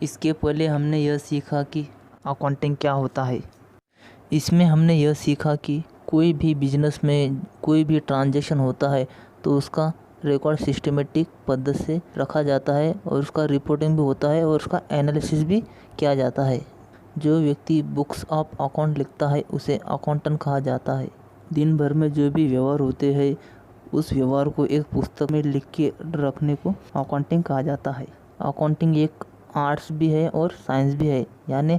इसके पहले हमने यह सीखा कि अकाउंटिंग क्या होता है। इसमें हमने यह सीखा कि कोई भी बिजनेस में कोई भी ट्रांजैक्शन होता है तो उसका रिकॉर्ड सिस्टमेटिक पद्धति से रखा जाता है और उसका रिपोर्टिंग भी होता है और उसका एनालिसिस भी किया जाता है। जो व्यक्ति बुक्स ऑफ अकाउंट लिखता है उसे अकाउंटेंट कहा जाता है। दिन भर में जो भी व्यवहार होते हैं उस व्यवहार को एक पुस्तक में लिख के रखने को अकाउंटिंग कहा जाता है। अकाउंटिंग एक आर्ट्स भी है और साइंस भी है, यानी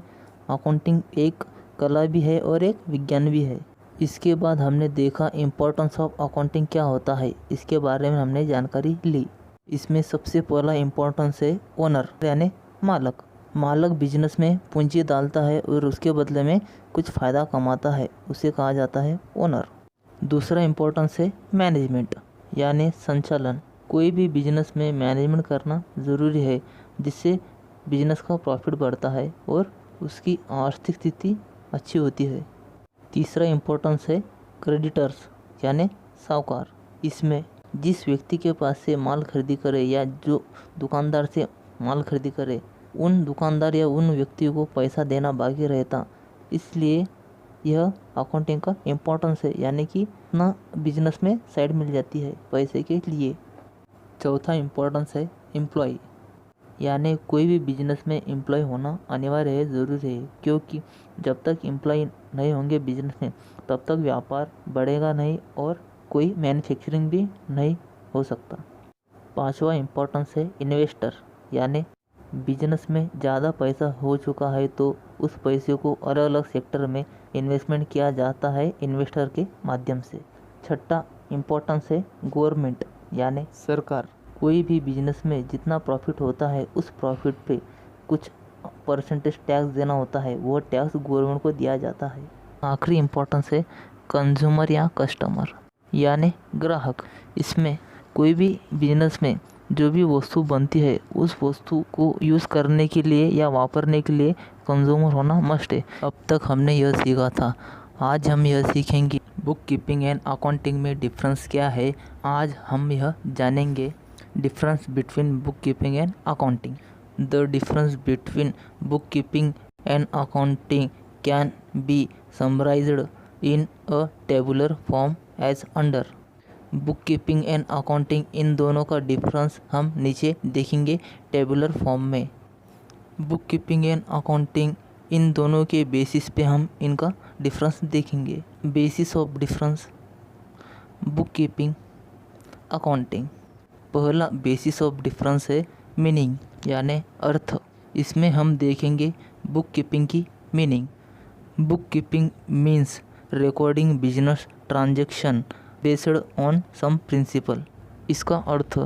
अकाउंटिंग एक कला भी है और एक विज्ञान भी है। इसके बाद हमने देखा इम्पोर्टेंस ऑफ अकाउंटिंग क्या होता है, इसके बारे में हमने जानकारी ली। इसमें सबसे पहला इम्पोर्टेंस है ओनर यानी मालक। मालक बिजनेस में पूंजी डालता है और उसके बदले में कुछ फ़ायदा कमाता है, उसे कहा जाता है ओनर। दूसरा इम्पोर्टेंस है मैनेजमेंट यानी संचालन। कोई भी बिजनेस में मैनेजमेंट करना ज़रूरी है, जिससे बिजनेस का प्रॉफिट बढ़ता है और उसकी आर्थिक स्थिति अच्छी होती है। तीसरा इम्पोर्टेंस है क्रेडिटर्स यानी साहूकार। इसमें जिस व्यक्ति के पास से माल खरीदी करे या जो दुकानदार से माल खरीदी करे, उन दुकानदार या उन व्यक्तियों को पैसा देना बाकी रहता, इसलिए यह अकाउंटिंग का इम्पोर्टेंस है, यानी कि ना बिजनेस में साइड मिल जाती है पैसे के लिए। चौथा इम्पोर्टेंस है एम्प्लॉय, यानी कोई भी बिजनेस में एम्प्लॉय होना अनिवार्य है, ज़रूरी है, क्योंकि जब तक एम्प्लॉय नहीं होंगे बिजनेस में तब तक व्यापार बढ़ेगा नहीं और कोई मैन्युफैक्चरिंग भी नहीं हो सकता। पांचवा इम्पोर्टेंस है इन्वेस्टर, यानी बिजनेस में ज़्यादा पैसा हो चुका है तो उस पैसे को अलग अलग सेक्टर में इन्वेस्टमेंट किया जाता है इन्वेस्टर के माध्यम से। छठा इम्पोर्टेंस है गवर्नमेंट यानी सरकार। कोई भी बिजनेस में जितना प्रॉफिट होता है उस प्रॉफिट पे कुछ परसेंटेज टैक्स देना होता है, वो टैक्स गवर्नमेंट को दिया जाता है। आखिरी इम्पोर्टेंस है कंज्यूमर या कस्टमर यानी ग्राहक। इसमें कोई भी बिजनेस में जो भी वस्तु बनती है उस वस्तु को यूज़ करने के लिए या वापरने के लिए कंज्यूमर होना मस्ट है। अब तक हमने यह सीखा था, आज हम यह सीखेंगे बुक कीपिंग एंड अकाउंटिंग में डिफरेंस क्या है। आज हम यह जानेंगे difference between book keeping and accounting. The difference between book keeping and accounting can be summarized in a tabular form as under. Book keeping and accounting, इन दोनों का डिफरेंस हम नीचे देखेंगे टेबुलर फॉर्म में। बुक कीपिंग एंड अकाउंटिंग, इन दोनों के बेसिस पे हम इनका डिफरेंस देखेंगे। Basis of difference book keeping accounting. पहला बेसिस ऑफ डिफरेंस है मीनिंग यानी अर्थ। इसमें हम देखेंगे बुक कीपिंग की meaning. Book keeping means recording business transaction based on some principle. इसका अर्थ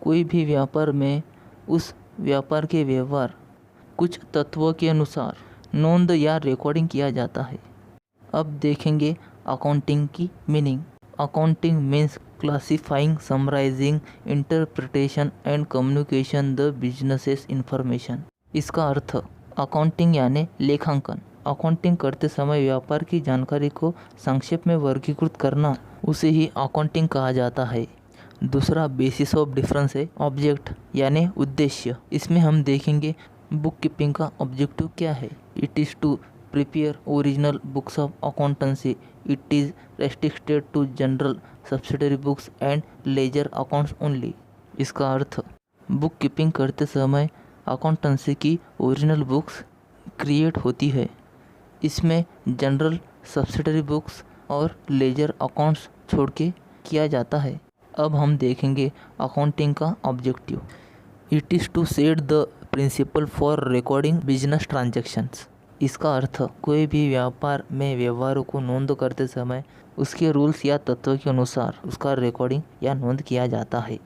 कोई भी व्यापार में उस व्यापार के व्यवहार कुछ तत्वों के अनुसार नोंद या रिकॉर्डिंग किया जाता है। अब देखेंगे अकाउंटिंग की meaning. Accounting means classifying, summarizing, interpretation and communication the businesses information. इसका अर्थ अकाउंटिंग यानी लेखांकन। अकाउंटिंग करते समय व्यापार की जानकारी को संक्षेप में वर्गीकृत करना, उसे ही अकाउंटिंग कहा जाता है। दूसरा बेसिस ऑफ डिफरेंस है ऑब्जेक्ट यानी उद्देश्य। इसमें हम देखेंगे बुक कीपिंग का ऑब्जेक्टिव क्या है। It is to prepare original books of accountancy. It is restricted to general subsidiary books and ledger accounts only. इसका अर्थ बुक कीपिंग करते समय अकाउंटेंसी की ओरिजिनल बुक्स क्रिएट होती है। इसमें जनरल सब्सिडरी बुक्स और लेजर अकाउंट्स छोड़ के किया जाता है। अब हम देखेंगे अकाउंटिंग का objective. It is to set the principle for recording business transactions. इसका अर्थ कोई भी व्यापार में व्यवहारों को नोंद करते समय उसके रूल्स या तत्वों के अनुसार उसका रिकॉर्डिंग या नोंद किया जाता है।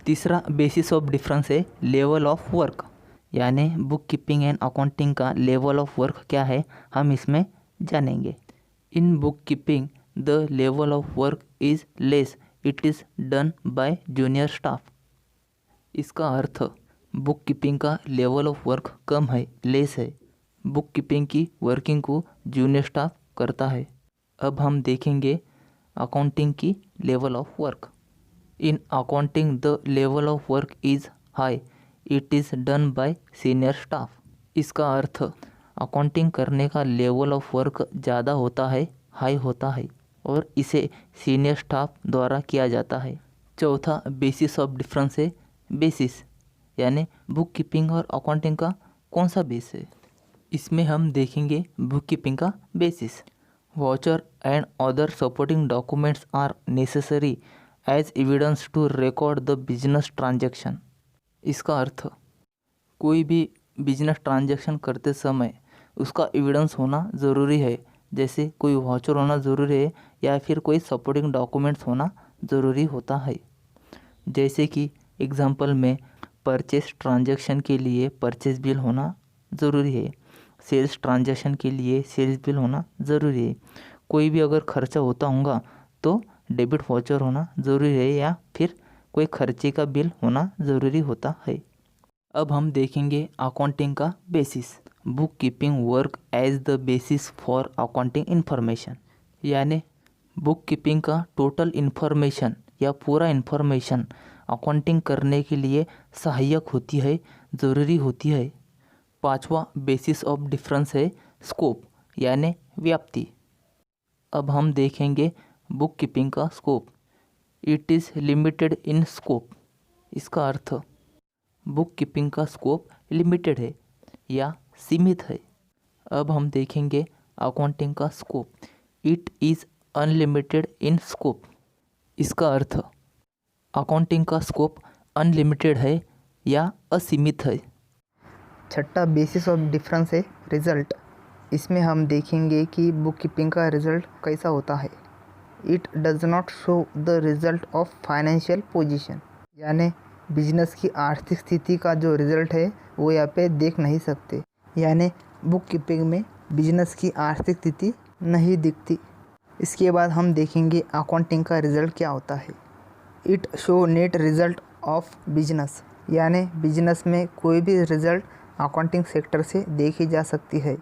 तीसरा बेसिस ऑफ डिफरेंस है लेवल ऑफ वर्क, यानी बुक कीपिंग एंड अकाउंटिंग का लेवल ऑफ वर्क क्या है, हम इसमें जानेंगे। इन book keeping the level of work is less, it is done by junior staff. इसका अर्थ बुक कीपिंग का लेवल ऑफ वर्क कम है, लेस है। बुक कीपिंग की वर्किंग को जूनियर स्टाफ करता है। अब हम देखेंगे अकाउंटिंग की level of work. In accounting the level of work is high, it is done by senior staff. इसका अर्थ अकाउंटिंग करने का लेवल ऑफ वर्क ज़्यादा होता है, हाई होता है, और इसे सीनियर स्टाफ द्वारा किया जाता है। चौथा बेसिस ऑफ डिफरेंस है बेसिस, यानी बुक कीपिंग और अकाउंटिंग का कौन सा बेस है। इसमें हम देखेंगे बुक कीपिंग का basis. Voucher and other supporting documents are necessary as evidence to record the business transaction. इसका अर्थ कोई भी बिजनेस ट्रांजैक्शन करते समय उसका एविडेंस होना ज़रूरी है, जैसे कोई वाउचर होना ज़रूरी है या फिर कोई सपोर्टिंग डॉक्यूमेंट्स होना ज़रूरी होता है। जैसे कि एग्जांपल में परचेस ट्रांजैक्शन के लिए परचेस बिल होना ज़रूरी है, सेल्स ट्रांजैक्शन के लिए सेल्स बिल होना ज़रूरी है। कोई भी अगर खर्चा होता होगा तो डेबिट वाउचर होना ज़रूरी है या फिर कोई खर्चे का बिल होना ज़रूरी होता है। अब हम देखेंगे अकाउंटिंग का basis. Book keeping work as the basis for accounting information, यानी बुक कीपिंग का टोटल इन्फॉर्मेशन या पूरा इन्फॉर्मेशन अकाउंटिंग करने के लिए सहायक होती है, ज़रूरी होती है। पांचवा बेसिस ऑफ डिफरेंस है स्कोप, यानी व्याप्ति। अब हम देखेंगे बुक कीपिंग का scope. It is limited in scope. इसका अर्थ बुक कीपिंग का स्कोप लिमिटेड है या सीमित है। अब हम देखेंगे अकाउंटिंग का scope. It is unlimited in scope. इसका अर्थ अकाउंटिंग का स्कोप अनलिमिटेड है या असीमित है। छठा बेसिस ऑफ डिफरेंस है रिजल्ट। इसमें हम देखेंगे कि बुक कीपिंग का रिजल्ट कैसा होता है। It does not show the result of financial position, यानी बिजनेस की आर्थिक स्थिति का जो रिजल्ट है वो यहाँ पे देख नहीं सकते, यानी बुक कीपिंग में बिजनेस की आर्थिक स्थिति नहीं दिखती। इसके बाद हम देखेंगे अकाउंटिंग का रिजल्ट क्या होता है। It show net result of business, यानी बिजनेस में कोई भी रिजल्ट अकाउंटिंग सेक्टर से देखी जा सकती है।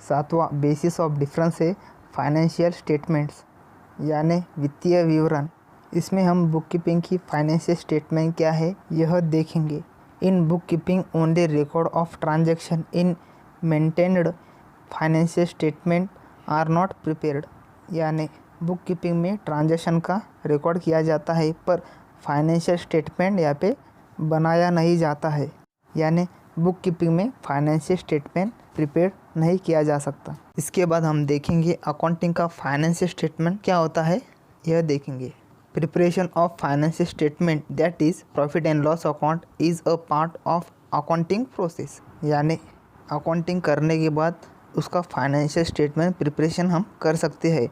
सातवां बेसिस ऑफ डिफरेंस है फाइनेंशियल स्टेटमेंट्स, यानी वित्तीय विवरण। इसमें हम बुक कीपिंग की फाइनेंशियल स्टेटमेंट क्या है यह देखेंगे। In book keeping only record of transaction in maintained financial statement are not prepared, यानी बुक कीपिंग में ट्रांजैक्शन का रिकॉर्ड किया जाता है पर फाइनेंशियल स्टेटमेंट यहाँ पे बनाया नहीं जाता है, यानी बुक कीपिंग में फाइनेंशियल स्टेटमेंट प्रिपेयर नहीं किया जा सकता। इसके बाद हम देखेंगे अकाउंटिंग का फाइनेंशियल स्टेटमेंट क्या होता है यह देखेंगे। Preparation of financial statement that is profit and loss account is a part of accounting process, यानी अकाउंटिंग करने के बाद उसका फाइनेंशियल स्टेटमेंट प्रिपरेशन हम कर सकते हैं,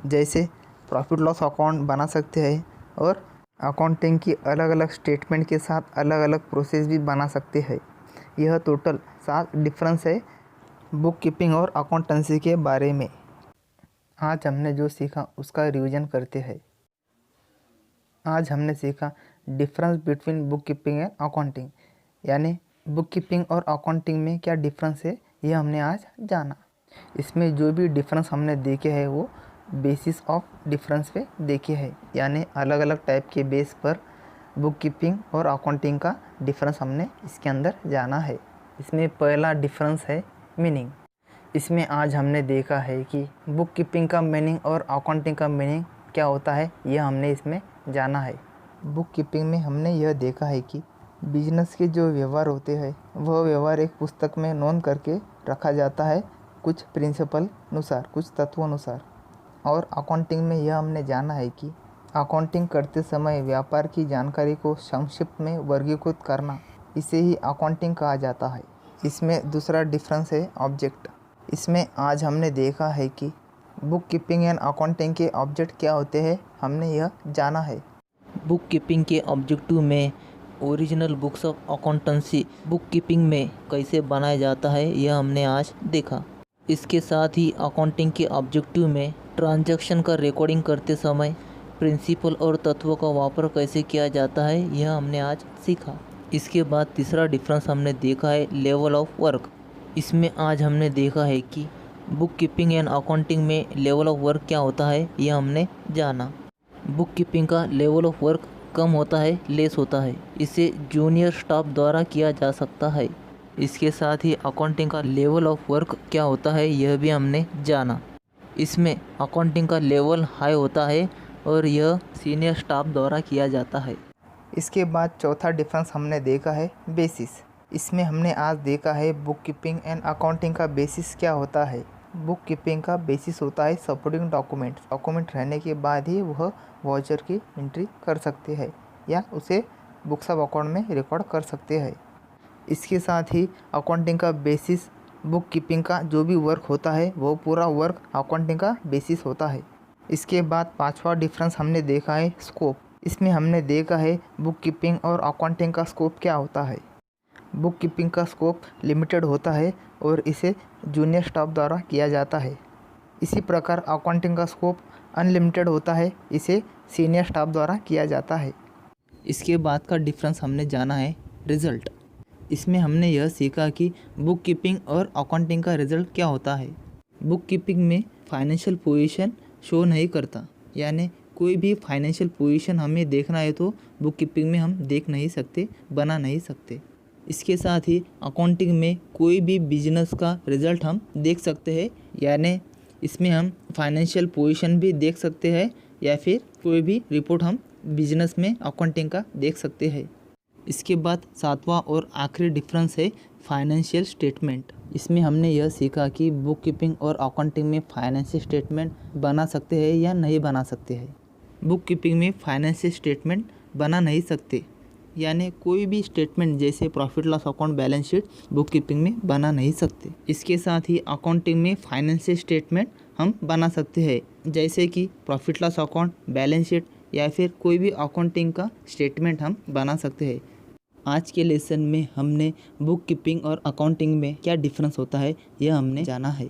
जैसे प्रॉफिट लॉस अकाउंट बना सकते हैं और अकाउंटिंग की अलग अलग स्टेटमेंट के साथ अलग अलग प्रोसेस भी बना सकते हैं। यह टोटल 7 डिफरेंस है बुक कीपिंग और अकाउंटेंसी के बारे में। आज हमने जो सीखा उसका रिवीजन करते हैं। आज हमने सीखा difference between book keeping and accounting, यानी बुक कीपिंग और अकाउंटिंग में क्या डिफरेंस है यह हमने आज जाना। इसमें जो भी डिफरेंस हमने देखे हैं वो बेसिस ऑफ डिफरेंस पे देखे हैं, यानी अलग अलग टाइप के बेस पर बुक कीपिंग और अकाउंटिंग का डिफरेंस हमने इसके अंदर जाना है। इसमें पहला डिफरेंस है मीनिंग। इसमें आज हमने देखा है कि बुक कीपिंग का मीनिंग और अकाउंटिंग का मीनिंग क्या होता है यह हमने इसमें जाना है। बुक कीपिंग में हमने यह देखा है कि बिजनेस के जो व्यवहार होते हैं वह व्यवहार एक पुस्तक में नोट करके रखा जाता है कुछ प्रिंसिपल अनुसार, कुछ तत्वों अनुसार। और अकाउंटिंग में यह हमने जाना है कि अकाउंटिंग करते समय व्यापार की जानकारी को संक्षिप्त में वर्गीकृत करना, इसे ही अकाउंटिंग कहा जाता है। इसमें दूसरा डिफरेंस है ऑब्जेक्ट। इसमें आज हमने देखा है कि बुक कीपिंग एंड अकाउंटिंग के ऑब्जेक्ट क्या होते हैं हमने यह जाना है। बुक कीपिंग के ऑब्जेक्टिव में original books of accountancy book keeping में कैसे बनाया जाता है यह हमने आज देखा। इसके साथ ही अकाउंटिंग के ऑब्जेक्टिव में ट्रांजैक्शन का रिकॉर्डिंग करते समय प्रिंसिपल और तत्वों का वापर कैसे किया जाता है यह हमने आज सीखा। इसके बाद तीसरा डिफरेंस हमने देखा है लेवल ऑफ वर्क। इसमें आज हमने देखा है कि बुक कीपिंग एंड अकाउंटिंग में लेवल ऑफ वर्क क्या होता है यह हमने जाना। बुक कीपिंग का लेवल ऑफ वर्क कम होता है, लेस होता है। इसे जूनियर स्टाफ द्वारा किया जा सकता है। इसके साथ ही अकाउंटिंग का लेवल ऑफ वर्क क्या होता है यह भी हमने जाना। इसमें अकाउंटिंग का लेवल हाई होता है और यह सीनियर स्टाफ द्वारा किया जाता है। इसके बाद चौथा डिफरेंस हमने देखा है बेसिस। इसमें हमने आज देखा है बुक कीपिंग एंड अकाउंटिंग का बेसिस क्या होता है। बुक कीपिंग का बेसिस होता है सपोर्टिंग डॉक्यूमेंट रहने के बाद ही वह वाउचर की एंट्री कर सकते हैं या उसे बुक्स ऑफ अकाउंट में रिकॉर्ड कर सकते हैं। इसके साथ ही अकाउंटिंग का बेसिस बुक कीपिंग का जो भी वर्क होता है वो पूरा वर्क अकाउंटिंग का बेसिस होता है। इसके बाद पांचवा डिफरेंस हमने देखा है स्कोप। इसमें हमने देखा है बुक कीपिंग और अकाउंटिंग का स्कोप क्या होता है। बुक कीपिंग का स्कोप लिमिटेड होता है और इसे जूनियर स्टाफ द्वारा किया जाता है। इसी प्रकार अकाउंटिंग का स्कोप अनलिमिटेड होता है, इसे सीनियर स्टाफ द्वारा किया जाता है। इसके बाद का डिफरेंस हमने जाना है रिज़ल्ट। इसमें हमने यह सीखा कि बुक कीपिंग और अकाउंटिंग का रिज़ल्ट क्या होता है। बुक कीपिंग में फाइनेंशियल पोजीशन शो नहीं करता, यानी कोई भी फाइनेंशियल पोजीशन हमें देखना है तो बुक कीपिंग में हम देख नहीं सकते, बना नहीं सकते। इसके साथ ही अकाउंटिंग में कोई भी बिजनेस का रिज़ल्ट हम देख सकते हैं, यानी इसमें हम फाइनेंशियल पोजीशन भी देख सकते हैं या फिर कोई भी रिपोर्ट हम बिजनेस में अकाउंटिंग का देख सकते हैं। इसके बाद सातवां और आखिरी डिफरेंस है फाइनेंशियल स्टेटमेंट। इसमें हमने यह सीखा कि बुक कीपिंग और अकाउंटिंग में फाइनेंशियल स्टेटमेंट बना सकते हैं या नहीं बना सकते हैं। बुक कीपिंग में फाइनेंशियल स्टेटमेंट बना नहीं सकते, यानी कोई भी स्टेटमेंट जैसे profit loss account, balance sheet book keeping में बना नहीं सकते। इसके साथ ही अकाउंटिंग में फाइनेंशियल स्टेटमेंट हम बना सकते हैं, जैसे कि profit loss account, balance sheet या फिर कोई भी अकाउंटिंग का स्टेटमेंट हम बना सकते हैं। आज के लेसन में हमने बुक कीपिंग और अकाउंटिंग में क्या डिफरेंस होता है यह हमने जाना है।